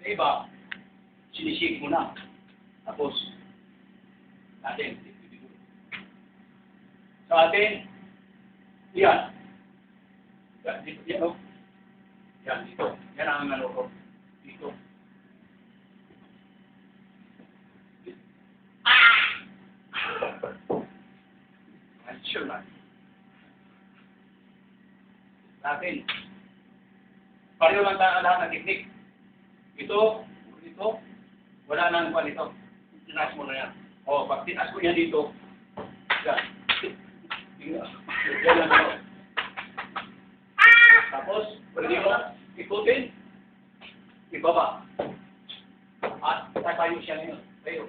Sa iba, sinisig mo na. Tapos, natin. Sa atin, yan. Yan, dito, yan, oh. Yan, dito. Yan ang ano ko. Dito. Sure na. Sa atin, pareho lang tayo lahat ng teknik. Ito, wala nang kwan ito. Tinaas mo na yan. O, pag tinaas ko yan dito, yan. Yan lang ako. Tapos, pwede mo ikutin, ibaba. At tatayo siya ngayon. Tayo.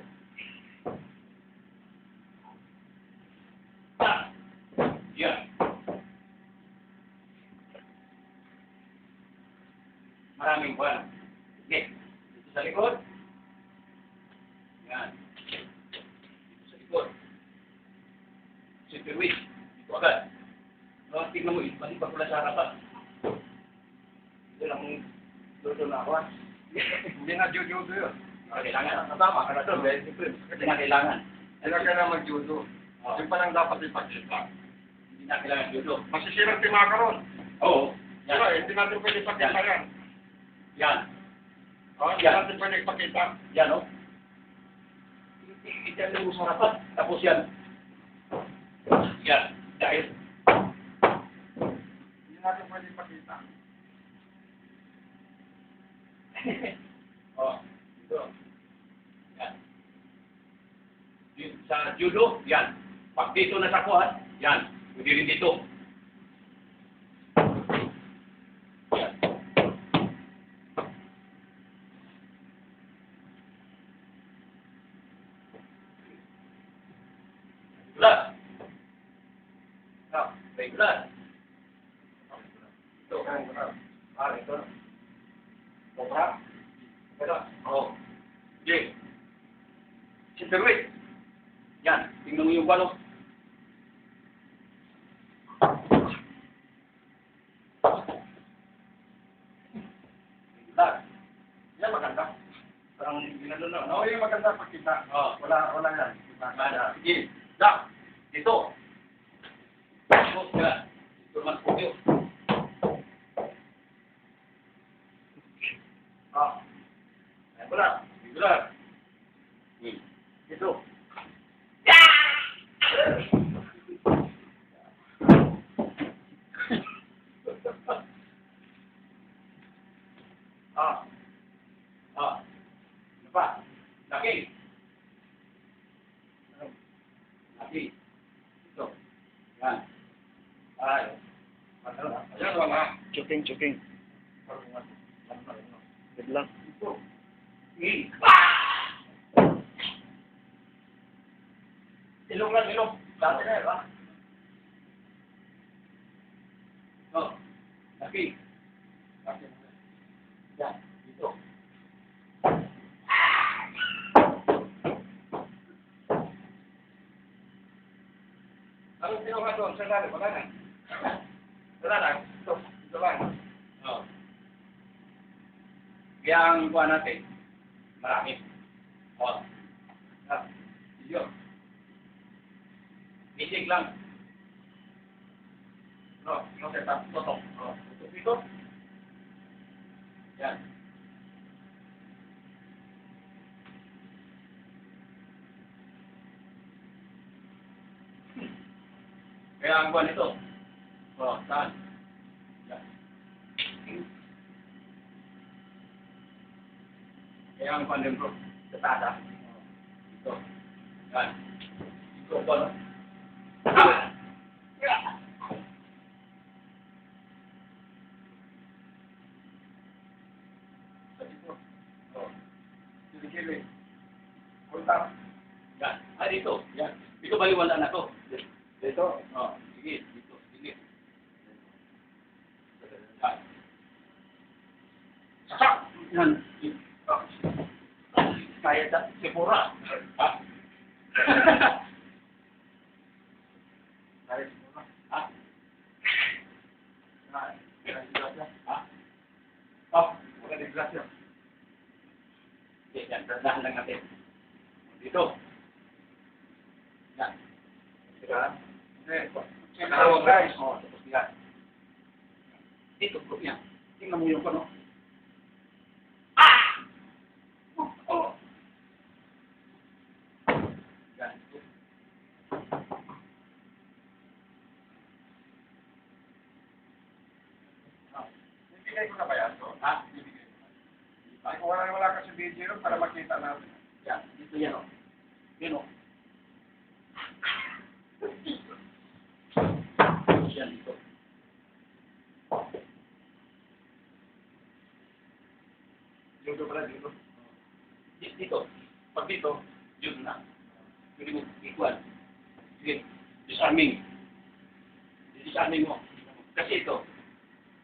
Yan. Maraming kwan. Okay. Dito sa likod. Yan. Dito sa likod. Super weak. Dito agad. No, tignan mo, pati pa pula sa harapan. Ito lang dodo na ako. Hindi na judo yun. Kailangan. Tama ka na ito. Hindi na kailangan. Hindi ka na mag-judo. Yung pa lang dapat ipagkita. Hindi na kailangan judo. Masisirang timakaroon. Oo. Yan. Diba, hindi natin pwede ipagkita yan. Yan. Hindi natin pwede ipagkita. Yan, o. Iyan mo sa harapan. Tapos yan. Yan. Dahil. Hindi natin pwede ipagkita. Ito. Yan. Sa judo, yan. Pag dito na sa kuhan, yan. Pwede rin dito. Yan. Regular. Regular. Ito. Ito. Sobra. Ito. Oo. Okay. Sinterwit. Yan. Tingnan mo yung walo. Regular. Yan maganda. Parang ginano na. Oo, yung maganda pagkita. Wala yan. Sige. Dak. Dito. Tapos yan. Ito naman po yun. Regular. Regular. Ito. Ano pa? Laki. Laki. Ito. Yan. Ay. Yan wala. Choking. Good luck. Ito. Sige. Ilong lang, ilong. Dati na, ba? Oh. Laki. Laki. Yan. Dito. Anong sinuha doon? Saan lang? Wala na. Wala lang. Ito lang. Oh. Kaya ang kuha natin, marami. Oh. Yun. Basic lang. No, setup. Toto. Ito. Yan. Kaya ang buwan ito. Saan? Yan. Kaya ang buwan din bro. Sa tada. Ito. Yan. Ito po, no? Kili. Punta. Yan. Dito. Yan. Dito baliwala na to. Dito. Sige. Dito. Sige. Yan. Sasak! Yan. Kaya sa Sephora. Ha? Kaya siguro. Ha? Kaya disgrasya. Ha? Oh. Wala disgrasya. Okay, yan. Dandahan lang natin. Dito. Yan. Teka. Nakawag guys. Oo, tapos yan. Dito, bro. Yan. Tingnan mo yung ano. Ah! Oh! Yan. Bibigay ko na ba yan? Ha? Bibigay ko na. Ay, kung wala kasi video yun para makita natin. Yan. Dito yan o. Yan o. Yan dito. Dito pala dito. Dito. Pag dito, yun na. Pwede mo ikuan. Sige. Disarming. Disarming mo. Kasi ito.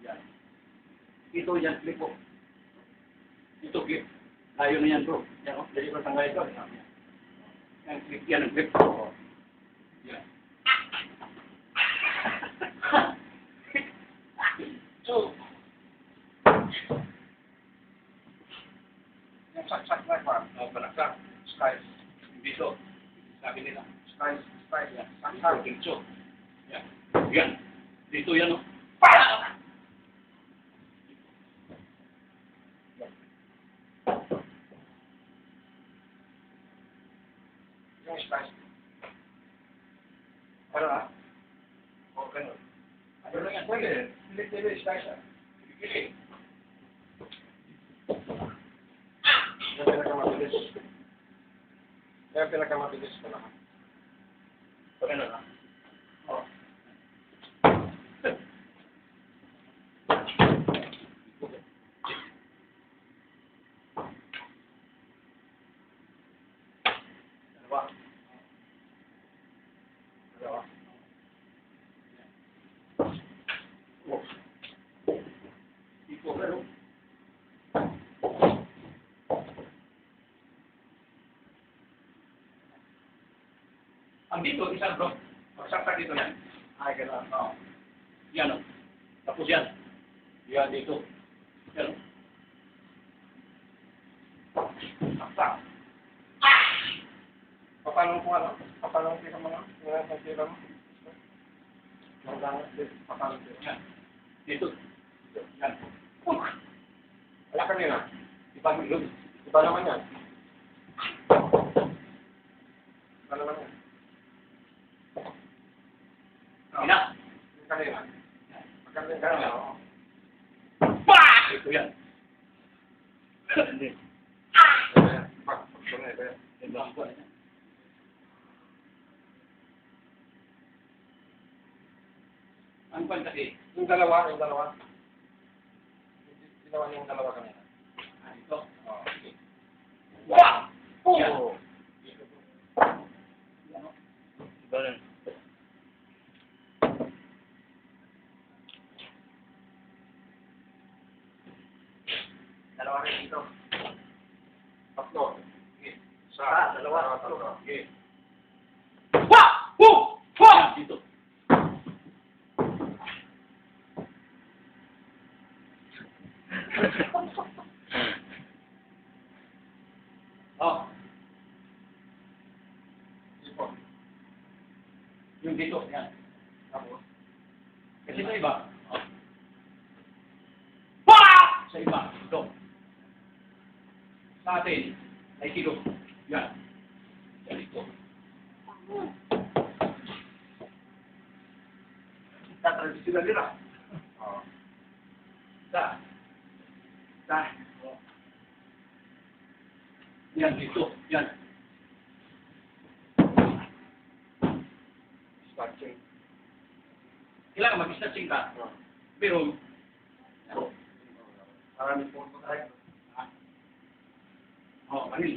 Yan. Ito yan, clip po. Ito clip. Layo na yan bro. Yan o. Dali ko tanggal ito. Yan clip yan ang clip. Yan. So, Yung saksak na pa. palaksak. Skies. Dito. Sabi nila. Skies. Skies. Yan. Saksak. Dito. Yan. Yan. Dito yan o. Yung skies. Ano na? O, ganun. Ano lang yan? Pwede. Hindi skies ah. Kili. Yan pinakamabilis. Yan pinakamabilis ko lang. Pag ano na? Oh. Dalawa. Dalawa. Oh. Iko pero. Ang dito, isang bro. Magsaksak dito yan. Ay, ganun. Oo. Yan o. Tapos yan. Yan dito. Yan o. Saksak. Papanong ko ano? Papanong ko yung mga tira mo? Papanong ko. Yan. Dito. Yan. Wala kanina. Iba mo yun. Iba naman yan. Iba naman yan. Ina. Yung kanina. Maganda yung kanina. Oo. Ito yan. Hindi. Iba yan. Iba yan. Iba ko. Ang pan kasi, Yung dalawa. Ginawa niya yung dalawa kanina. ito. Oo. Wow! Yan. Oo. Yan o. Iba rin. Dalawa rin dito. Tatlo. Okay. Dalawa. Tatlo. Okay. Wow! Woo! Wow! Dito. Oh, Dito. yung dito, yan. Tapos. Kasi sa iba, oh. Wow! Sa iba, ito. Sa atin, ay kilo. Yan. Yan ito. Tatradisyonan nila. Oo. Sa. Oh. Yan dito. Yan. Starting. Kailangan mag-stretching ka. Oo. Pero, Marami po tayo. oh, manil.